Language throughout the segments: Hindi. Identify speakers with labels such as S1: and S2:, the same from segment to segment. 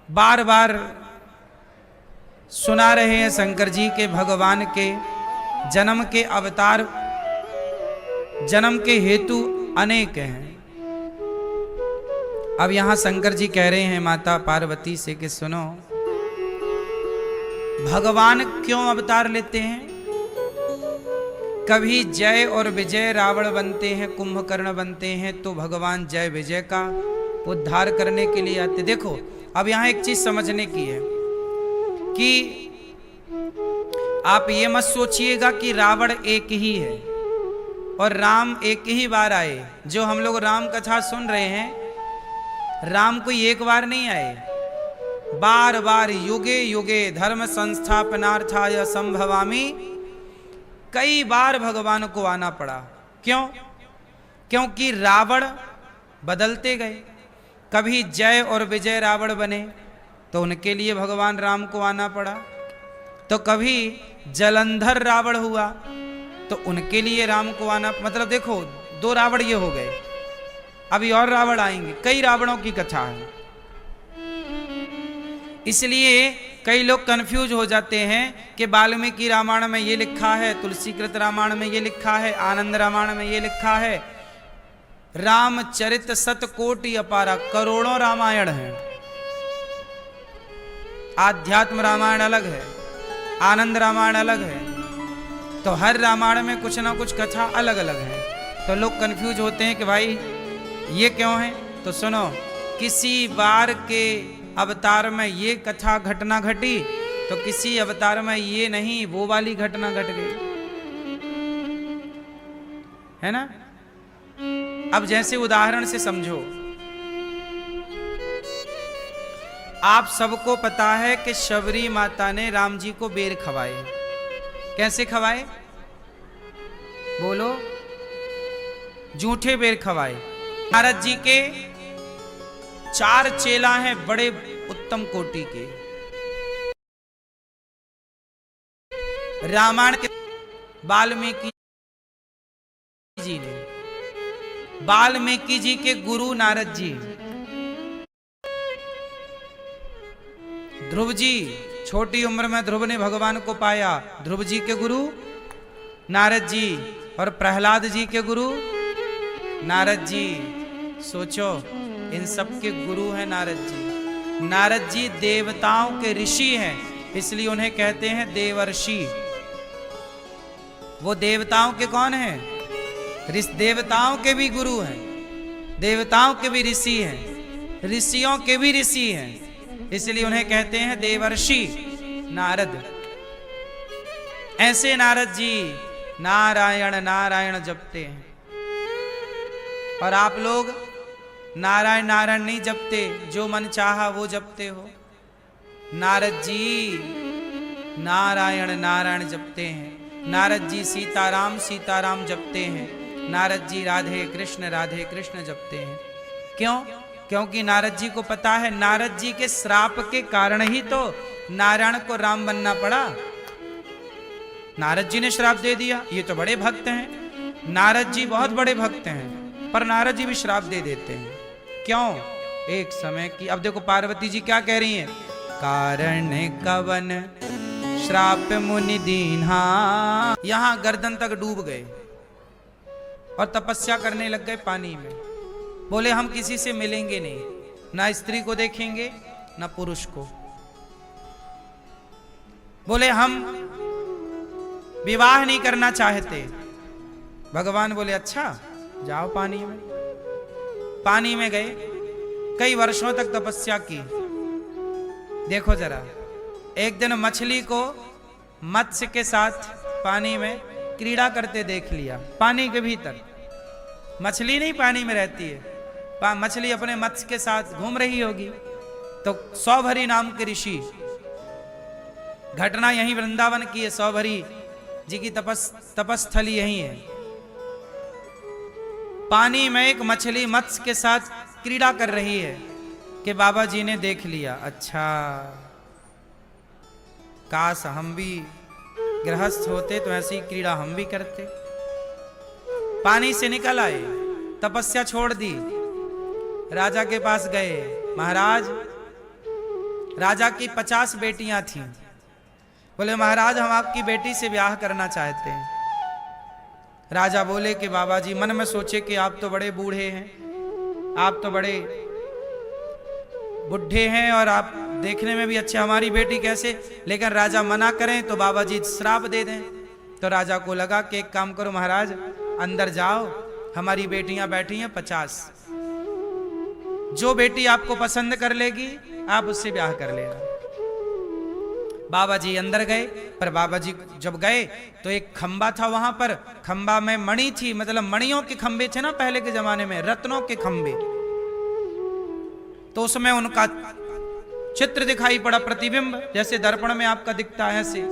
S1: बार बार सुना रहे हैं शंकर जी के भगवान के जन्म के अवतार, जन्म के हेतु अनेक हैं। अब यहां शंकर जी कह रहे हैं माता पार्वती से कि सुनो, भगवान क्यों अवतार लेते हैं? कभी जय और विजय रावण बनते हैं, कुंभकर्ण बनते हैं, तो भगवान जय विजय का उद्धार करने के लिए आते। देखो अब यहां एक चीज समझने की है कि आप ये मत सोचिएगा कि रावण एक ही है और राम एक ही बार आए। जो हम लोग राम कथा सुन रहे हैं, राम कोई एक बार नहीं आए, बार बार युगे युगे धर्म संस्थापनार्थाय संभवामि, कई बार भगवान को आना पड़ा। क्यों? क्योंकि रावण बदलते गए। कभी जय और विजय रावण बने तो उनके लिए भगवान राम को आना पड़ा, तो कभी जलंधर रावण हुआ तो उनके लिए राम को आना, मतलब देखो दो रावण ये हो गए, अभी और रावण आएंगे, कई रावणों की कथा है। इसलिए कई लोग कंफ्यूज हो जाते हैं कि वाल्मीकि रामायण में ये लिखा है, तुलसीकृत रामायण में ये लिखा है, आनंद रामायण में ये लिखा है। रामचरित शतकोटि अपारा, करोड़ों रामायण हैं। आध्यात्म रामायण अलग है, आनंद रामायण अलग है, तो हर रामायण में कुछ ना कुछ कथा अलग अलग है। तो लोग कंफ्यूज होते हैं कि भाई ये क्यों है। तो सुनो, किसी बार के अवतार में ये कथा घटना घटी तो किसी अवतार में ये नहीं, वो वाली घटना घट गई, है ना। अब जैसे उदाहरण से समझो, आप सबको पता है कि शबरी माता ने राम जी को बेर खवाए। कैसे खवाए? बोलो। जूठे बेर खवाए। नारद जी के 4 चेला हैं बड़े उत्तम कोटि के। रामायण के वाल्मीकि जी ने, वाल्मीकि जी के गुरु नारद जी, ध्रुव जी, छोटी उम्र में ध्रुव ने भगवान को पाया, ध्रुव जी के गुरु नारद जी, और प्रहलाद जी के गुरु नारद जी। सोचो, इन सब के गुरु हैं नारद जी। नारद जी देवताओं के ऋषि हैं, इसलिए उन्हें कहते हैं देवर्षि। वो देवताओं के कौन हैं? देवताओं के भी गुरु हैं, देवताओं के भी ऋषि हैं, ऋषियों के भी ऋषि हैं, इसलिए उन्हें कहते हैं देवर्षि नारद। ऐसे नारद जी नारायण नारायण जपते हैं, और आप लोग नारायण नारायण नहीं जपते, जो मन चाहा वो जपते हो। नारद जी नारायण नारायण जपते हैं, नारद जी सीताराम सीताराम जपते हैं, नारद जी राधे कृष्ण जपते हैं। क्यों? क्योंकि नारद जी को पता है, नारद जी के श्राप के कारण ही तो नारायण को राम बनना पड़ा। नारद जी ने श्राप दे दिया। ये तो बड़े भक्त हैं, नारद जी बहुत बड़े भक्त हैं, पर नारद जी भी श्राप दे देते हैं। क्यों? एक समय की, अब देखो पार्वती जी क्या कह रही हैं, कारण कवन श्राप मुनि दीन्हा। यहां गर्दन तक डूब गए और तपस्या करने लग गए पानी में। बोले हम किसी से मिलेंगे नहीं, ना स्त्री को देखेंगे ना पुरुष को। बोले हम विवाह नहीं करना चाहते। भगवान बोले अच्छा जाओ पानी में। पानी में गए, कई वर्षों तक तपस्या की। देखो जरा, एक दिन मछली को मत्स्य के साथ पानी में क्रीड़ा करते देख लिया। पानी के भीतर मछली नहीं पानी में रहती है, मछली अपने मत्स्य के साथ घूम रही होगी। तो सौभरी नाम के ऋषि, घटना यहीं वृंदावन की है, सौभरी जी की तपस्थली यहीं है। पानी में एक मछली मत्स्य के साथ क्रीड़ा कर रही है कि बाबा जी ने देख लिया। अच्छा, काश हम भी गृहस्थ होते तो ऐसी क्रीड़ा हम भी करते। पानी से निकल आए, तपस्या छोड़ दी, राजा के पास गए। महाराज राजा की 50 बेटियां थीं। बोले महाराज हम आपकी बेटी से ब्याह करना चाहते हैं। राजा बोले कि बाबा जी, मन में सोचे कि आप तो बड़े बूढ़े हैं, आप तो बड़े बुढ़े हैं और आप देखने में भी अच्छे, हमारी बेटी कैसे, लेकिन राजा मना करें तो बाबा जी श्राप दे दें। तो राजा को लगा कि एक काम करो महाराज, अंदर जाओ, हमारी बेटियां बैठी हैं 50, जो बेटी आपको पसंद कर लेगी आप उससे ब्याह कर लेना। बाबा जी अंदर गए, पर बाबा जी जब गए तो एक खंबा था वहां पर, खंबा में मणि थी, मतलब मणियों के खंबे थे ना पहले के जमाने में, रत्नों के खंबे। तो उसमें उनका चित्र दिखाई पड़ा, प्रतिबिंब, जैसे दर्पण में आपका दिखता है ऐसे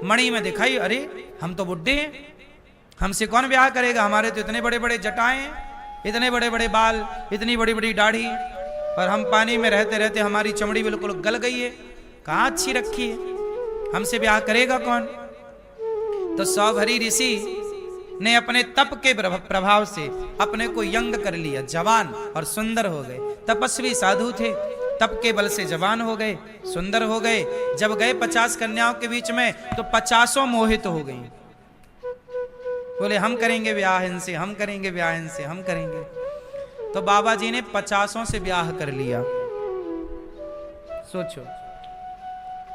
S1: मणि में दिखाई। अरे हम तो बुढ़े हैं, हमसे कौन ब्याह करेगा, हमारे तो इतने बड़े बड़े जटाएं हैं, इतने बड़े बड़े बाल, इतनी बड़ी बड़ी दाढ़ी, और हम पानी में रहते रहते हमारी चमड़ी बिल्कुल गल गई है, कहाँ अच्छी रखी है, हमसे ब्याह करेगा कौन। तो सौभरी ऋषि ने अपने तप के प्रभाव से अपने को यंग कर लिया, जवान और सुंदर हो गए। तपस्वी साधु थे, तप के बल से जवान हो गए, सुंदर हो गए। जब गए 50 कन्याओं के बीच में तो 50 मोहित हो गई। बोले हम करेंगे ब्याह इनसे, हम करेंगे ब्याह इनसे, हम करेंगे। तो बाबा जी ने 50 से ब्याह कर लिया। सोचो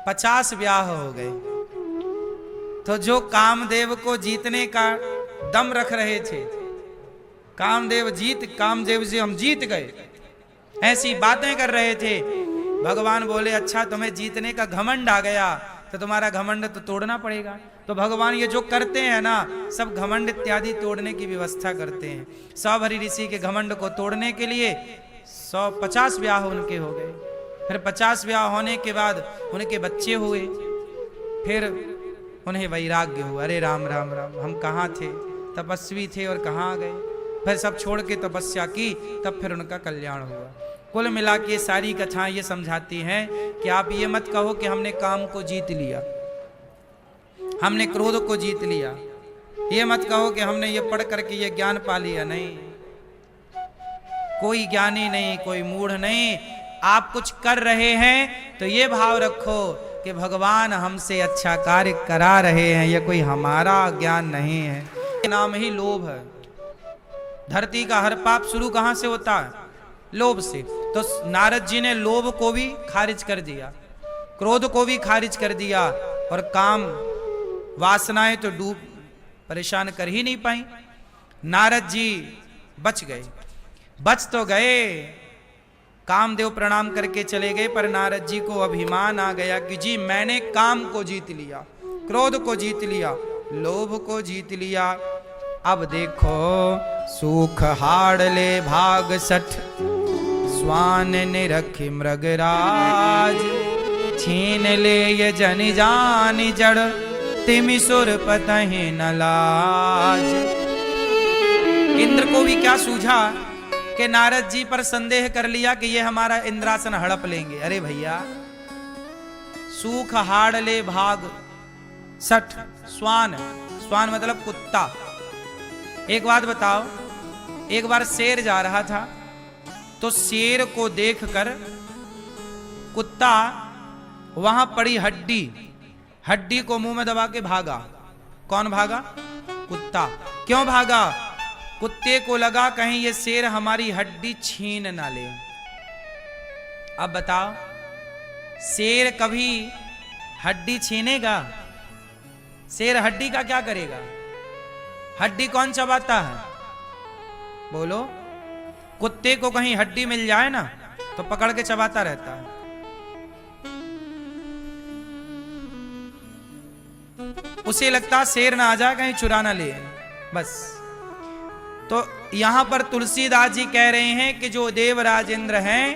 S1: 50 ब्याह हो गए। तो जो कामदेव को जीतने का दम रख रहे थे, कामदेव से हम जीत गए, ऐसी बातें कर रहे थे। भगवान बोले अच्छा तुम्हें जीतने का घमंड आ गया तो तुम्हारा घमंड तो तोड़ना पड़ेगा। तो भगवान ये जो करते हैं ना, सब घमंड इत्यादि तोड़ने की व्यवस्था करते हैं। सौभरी ऋषि के घमंड को तोड़ने के लिए 150 ब्याह उनके हो गए। फिर 50 ब्याह होने के बाद उनके बच्चे हुए, फिर उन्हें वैराग्य हुआ, अरे राम राम राम, हम कहाँ थे, तपस्वी थे और कहाँ आ गए। फिर सब छोड़ के तपस्या की, तब फिर उनका कल्याण हुआ। कुल मिला के सारी कथाएं ये समझाती हैं कि आप ये मत कहो कि हमने काम को जीत लिया, हमने क्रोध को जीत लिया। ये मत कहो कि हमने ये पढ़ करके ये ज्ञान पा लिया। नहीं, कोई ज्ञानी नहीं, कोई मूढ़ नहीं। आप कुछ कर रहे हैं तो ये भाव रखो कि भगवान हमसे अच्छा कार्य करा रहे हैं, ये कोई हमारा ज्ञान नहीं है। नाम ही लोभ है। धरती का हर पाप शुरू कहां से होता है? लोभ से। तो नारद जी ने लोभ को भी खारिज कर दिया, क्रोध को भी खारिज कर दिया, और काम वासनाएं तो डूब परेशान कर ही नहीं पाई। नारद जी बच गए, बच तो गए, कामदेव प्रणाम करके चले गए, पर नारद जी को अभिमान आ गया कि जी मैंने काम को जीत लिया, क्रोध को जीत लिया, लोभ को जीत लिया। अब देखो सुख हाड़ ले भाग सठ, स्वान निरखि मृगराज, छीन ले ये जन जान जड़, तिमि सुर पतहि न लाज। इंद्र को भी क्या सूझा कि नारद जी पर संदेह कर लिया कि ये हमारा इंद्रासन हड़प लेंगे। अरे भैया, सूख हाड़ ले भाग सठ, स्वान, स्वान मतलब कुत्ता। एक बात बताओ, एक बार शेर जा रहा था तो शेर को देखकर कुत्ता वहां पड़ी हड्डी को मुंह में दबा के भागा। कौन भागा? कुत्ता। क्यों भागा? कुत्ते को लगा कहीं ये शेर हमारी हड्डी छीन ना ले। अब बताओ, शेर कभी हड्डी छीनेगा? शेर हड्डी का क्या करेगा? हड्डी कौन चबाता है? बोलो। कुत्ते को कहीं हड्डी मिल जाए ना तो पकड़ के चबाता रहता है। उसे लगता शेर ना आ जाए कहीं चुरा ना ले, बस। तो यहां पर तुलसीदास जी कह रहे हैं कि जो देवराज इंद्र हैं,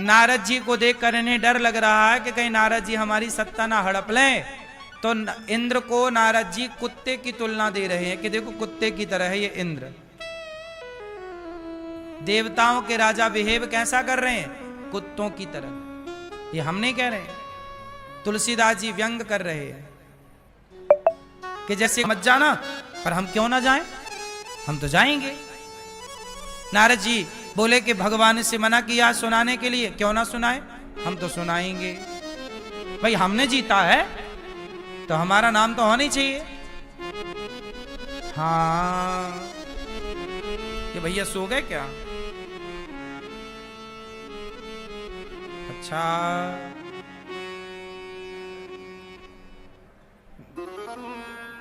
S1: नारद जी को देखकर इन्हें डर लग रहा है कि कहीं नारद जी हमारी सत्ता ना हड़प लें। तो इंद्र को नारद जी कुत्ते की तुलना दे रहे हैं कि देखो कुत्ते की तरह है ये इंद्र। देवताओं के राजा बिहेव कैसा कर रहे हैं? कुत्तों की तरह। ये हम नहीं कह रहे, तुलसीदास जी व्यंग कर रहे हैं कि जैसे मत जाना, पर हम क्यों ना जाएं, हम तो जाएंगे। नारद जी बोले कि भगवान से मना किया सुनाने के लिए, क्यों ना सुनाए, हम तो सुनाएंगे। भाई हमने जीता है तो हमारा नाम तो होना ही चाहिए। हाँ, ये भैया सो गए क्या? अच्छा,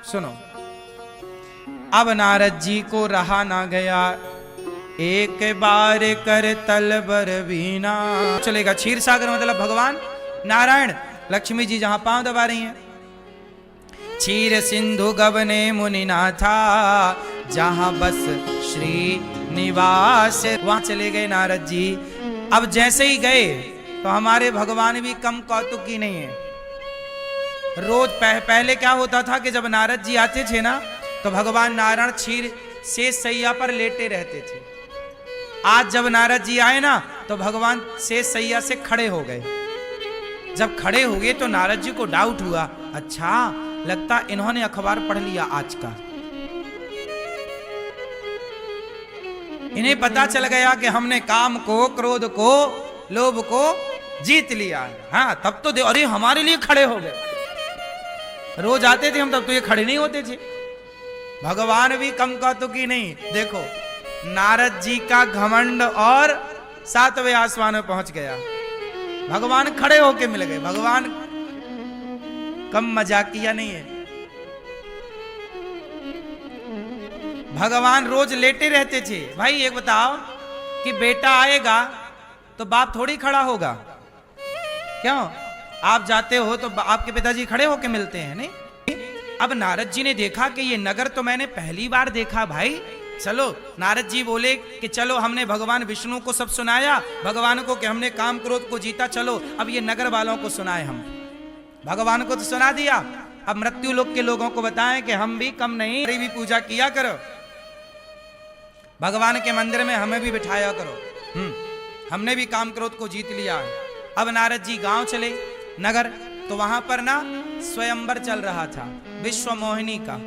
S1: सुनो। अब नारद जी को रहा ना गया, एक बार कर तलबर बीना। चलेगा क्षीर सागर मतलब भगवान नारायण, लक्ष्मी जी जहां पांव दबा रही हैं। क्षीर सिंधु गबने मुनिनाथा, जहां बस श्री निवास, वहां चले गए नारद जी। अब जैसे ही गए तो हमारे भगवान भी कम कौतुकी नहीं है। रोज पहले क्या होता था कि जब नारद जी आते थे ना तो भगवान नारायण क्षीर से सैया पर लेटे रहते थे। आज जब नारद जी आए ना तो भगवान से सैया से खड़े हो गए। जब खड़े हो गए तो नारद जी को डाउट हुआ, अच्छा लगता इन्होंने अखबार पढ़ लिया आज का। इन्हें पता चल गया कि हमने काम को, क्रोध को, लोभ को जीत लिया। हाँ तब तो अरे हमारे लिए खड़े हो गए। रोज आते थे हम तब तो ये खड़े नहीं होते थे। भगवान भी कम कौतुकी नहीं। देखो नारद जी का घमंड और 7वें आसमान में पहुंच गया। भगवान खड़े होके मिल गए। भगवान कम मजाकिया नहीं है। भगवान रोज लेटे रहते थे। भाई एक बताओ कि बेटा आएगा तो बाप थोड़ी खड़ा होगा, क्यों? आप जाते हो तो आपके पिताजी खड़े होके मिलते हैं, नहीं? अब नारद जी ने देखा कि ये नगर तो मैंने पहली बार देखा। भाई चलो, नारद जी बोले कि चलो, हमने भगवान विष्णु को सब सुनाया, भगवान को कि हमने काम क्रोध को जीता, चलो अब ये नगर वालों को सुनाए। हम भगवान को तो सुना दिया, अब मृत्यु लोक के लोगों को बताएं कि हम भी कम नहीं, भी पूजा किया करो, भगवान के मंदिर में हमें भी बिठाया करो, हमने भी काम क्रोध को जीत लिया है। अब नारद जी गांव चले, नगर, तो वहां पर ना स्वयंवर चल रहा था विश्व मोहिनी का।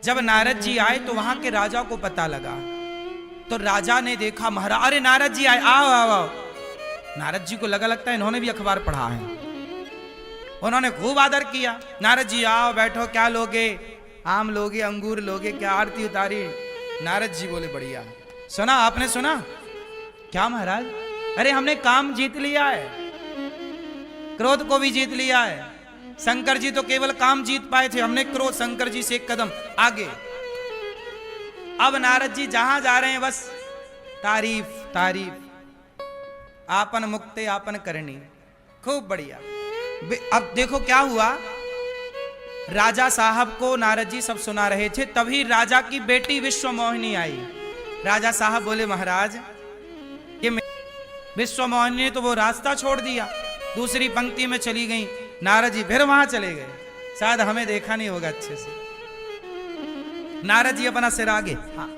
S1: जब नारद जी आए तो वहां के राजा को पता लगा, तो राजा ने देखा महाराज, अरे नारद जी आए, आओ आओ आओ। नारद जी को लगता है इन्होंने भी अखबार पढ़ा है। उन्होंने खूब आदर किया। नारद जी आओ बैठो, क्या लोगे? आम लोगे, अंगूर लोगे, क्या आरती उतारी? नारद जी बोले बढ़िया। सुना आपने? सुना क्या महाराज? अरे हमने काम जीत लिया है, क्रोध को भी जीत लिया है। शंकर जी तो केवल काम जीत पाए थे, हमने क्रोध, शंकर जी से एक कदम आगे। अब नारद जी जहां जा रहे हैं बस तारीफ तारीफ, आपन मुक्ते आपन करनी, खूब बढ़िया। अब देखो क्या हुआ, राजा साहब को नारद जी सब सुना रहे थे, तभी राजा की बेटी विश्व मोहिनी आई। राजा साहब बोले महाराज ये विश्व मोहिनी ने तो वो रास्ता छोड़ दिया, दूसरी पंक्ति में चली गई। नारद जी फिर वहां चले गए, शायद हमें देखा नहीं होगा अच्छे से। नारद जी अपना सिर आगे, हाँ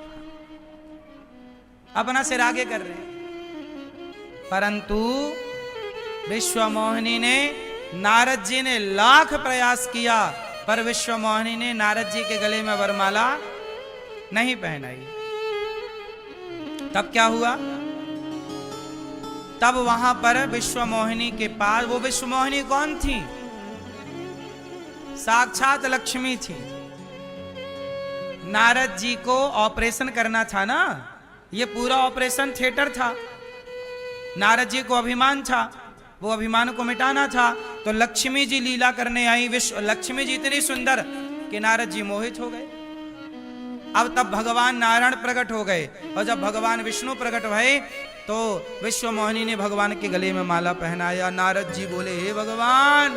S1: अपना सिर आगे कर रहे हैं, परंतु विश्व मोहिनी ने, नारद जी ने लाख प्रयास किया पर विश्व मोहिनी ने नारद जी के गले में वरमाला नहीं पहनाई। तब क्या हुआ? तब वहां पर विश्व मोहिनी के पास, वो विश्व मोहिनी कौन थी? साक्षात लक्ष्मी थी। नारद जी को ऑपरेशन करना था ना, ये पूरा ऑपरेशन थिएटर था। नारद जी को अभिमान था, वो अभिमान को मिटाना था, तो लक्ष्मी जी लीला करने आई। विश्व लक्ष्मी जी इतनी सुंदर कि नारद जी मोहित हो गए। अब तब भगवान नारायण प्रकट हो गए, और जब भगवान विष्णु प्रकट भये तो विश्व मोहिनी ने भगवान के गले में माला पहनाया। नारद जी बोले हे भगवान,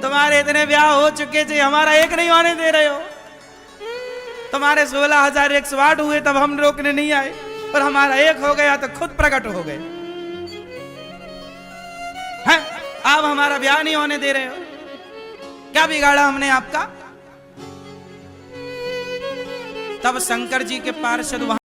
S1: तुम्हारे इतने ब्याह हो चुके थे, हमारा एक नहीं होने दे रहे हो। तुम्हारे 16,108 हुए तब हम रोकने नहीं आए, और हमारा एक हो गया तो खुद प्रकट हो गए हैं। आप हमारा ब्याह नहीं होने दे रहे हो, क्या बिगाड़ा हमने आपका? तब शंकर जी के पार्षद